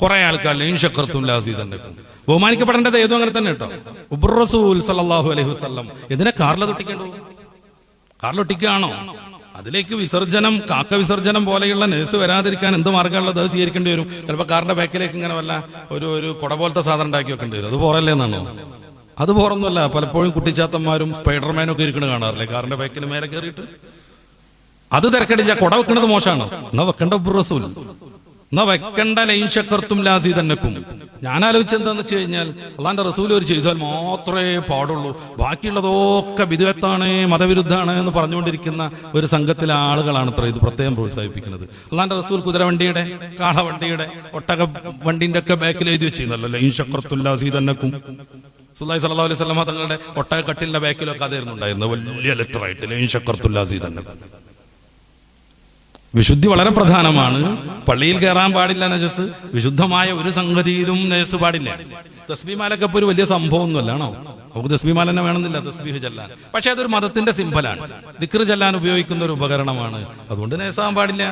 കുറെ ആൾക്കാർ ലൈൻ ശക്കർത്തും ലാസീദന്നക്കും. ബഹുമാനിക്കപ്പെടേണ്ടത് ഏതും അങ്ങനെ തന്നെ കേട്ടോ. റസൂൽ സല്ലല്ലാഹു അലൈഹി വസല്ലം ഇതിനെ കാറിലൊട്ടിക്കണ്ടോ? കാറിലൊട്ടിക്കുകയാണോ? അതിലേക്ക് വിസർജനം, കാക്ക വിസർജനം പോലെയുള്ള നേഴ്സ് വരാതിരിക്കാൻ എന്ത് മാർഗമുള്ളത് അത് സ്വീകരിക്കേണ്ടി വരും. ചിലപ്പോൾ കാറിന്റെ ബാക്കിലേക്ക് ഇങ്ങനെ വല്ല ഒരു കുട പോലത്തെ സാധനം ഉണ്ടാക്കി വെക്കേണ്ടി വരും. അത് പോറല്ലേ എന്നാണോ? അത് പോറൊന്നുമല്ല. പലപ്പോഴും കുട്ടിച്ചാത്തന്മാരും സ്പൈഡർമാനും ഒക്കെ ഇരിക്കണ കാണാറില്ലേ കാറിന്റെ ബാക്കിൽ മേലെ കയറിയിട്ട്? അത് തിരക്കടില്ല. കുട വെക്കണത് മോശമാണോ? എന്നാ വെക്കണ്ട റസൂൽ, എന്നാ വെക്കണ്ട ലൈൻ ശക്കർത്തും ലാസീദന്നക്കും. ഞാൻ ആലോചിച്ചെന്താന്ന് വെച്ച് കഴിഞ്ഞാൽ അള്ളാന്റെ റസൂൽ ഒരു ചെയ്താൽ മാത്രമേ പാടുള്ളൂ, ബാക്കിയുള്ളതൊക്കെ ബിദ്അത്താണ്, മതവിരുദ്ധാണ് എന്ന് പറഞ്ഞുകൊണ്ടിരിക്കുന്ന ഒരു സംഘത്തിലെ ആളുകളാണ് അത്ര ഇത് പ്രത്യേകം പ്രോത്സാഹിപ്പിക്കുന്നത്. അള്ളാന്റെ റസൂൽ കുതിരവണ്ടിയുടെ, കാളവണ്ടിയുടെ, ഒട്ടക വണ്ടിന്റെ ഒക്കെ ബാക്കിൽ എഴുതി വെച്ചിരുന്നല്ലോ ലൈൻ ശക്കർത്തും ലാസീദന്നക്കും. റസൂലുള്ളാഹി സ്വല്ലല്ലാഹു അലൈഹി വസല്ലം തങ്ങളുടെ ഒട്ടക കട്ടിലിന്റെ ബാക്കിലൊക്കെ അതായിരുന്നു ഉണ്ടായിരുന്നത്, വലിയ ലെറ്ററായിട്ട് ലൈൻ ശക്കർത്തും ലാസീദന്നക്കും. വിശുദ്ധി വളരെ പ്രധാനമാണ്. പള്ളിയിൽ കയറാൻ പാടില്ല നജസ്. വിശുദ്ധമായ ഒരു സംഗതിയിലും നജസ് പാടില്ല. തസ്ബീഹ്മാലൊക്കെ ഇപ്പൊ ഒരു വലിയ സംഭവമൊന്നുമല്ലാണോ? നമുക്ക് തസ്ബീഹ്മാല തന്നെ വേണമെന്നില്ല, തസ്ബീഹ് ചൊല്ലാൻ. പക്ഷെ അതൊരു മതത്തിന്റെ സിംബലാണ്, ദിക്ർ ചൊല്ലാൻ ഉപയോഗിക്കുന്ന ഒരു ഉപകരണമാണ്. അതുകൊണ്ട് നജസാകാൻ പാടില്ല.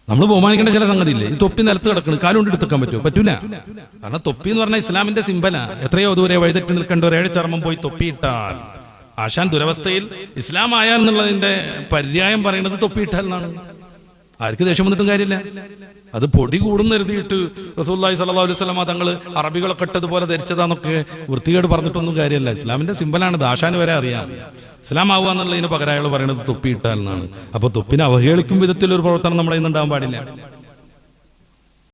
നമ്മൾ ബഹുമാനിക്കേണ്ട ചില സംഗതി ഇല്ലേ? ഈ തൊപ്പി നിലത്ത് കിടക്കണം, കാലുകൊണ്ട് എടുത്തേക്കാൻ പറ്റുമോ? പറ്റൂല. കാരണം തൊപ്പി എന്ന് പറഞ്ഞാൽ ഇസ്ലാമിന്റെ സിംബലാ. എത്രയോ ദൂരെ വഴിതെറ്റി നിൽക്കേണ്ട ഒരു ഏഴ് ചർമ്മം പോയി തൊപ്പിയിട്ടാൽ ആശാൻ ദുരവസ്ഥയിൽ ഇസ്ലാം ആയ എന്നുള്ളതിന്റെ പര്യായം പറയുന്നത് തൊപ്പിയിട്ടാൽ എന്നാണ്. ആർക്ക് ദേഷ്യം വന്നിട്ടും കാര്യമില്ല. അത് പൊടി കൂടുന്ന എഴുതിയിട്ട് റസൂലുള്ളാഹി സ്വല്ലല്ലാഹു അലൈഹി വസല്ലം തങ്ങൾ അറബികളൊക്കെ ഇട്ടതുപോലെ ധരിച്ചതാന്നൊക്കെ വൃത്തികേട് പറഞ്ഞിട്ടൊന്നും കാര്യമല്ല. ഇസ്ലാമിന്റെ സിംബലാണ്. ആശാന് വരെ അറിയാം ഇസ്ലാം ആവുക എന്നുള്ളതിന് പകരം അയാൾ പറയുന്നത് തൊപ്പിയിട്ടാൽ എന്നാണ്. അപ്പൊ തൊപ്പിനെ അവഹേളിക്കും വിധത്തിലൊരു പ്രവർത്തനം നമ്മുടെ ഇന്നുണ്ടാവാൻ പാടില്ല.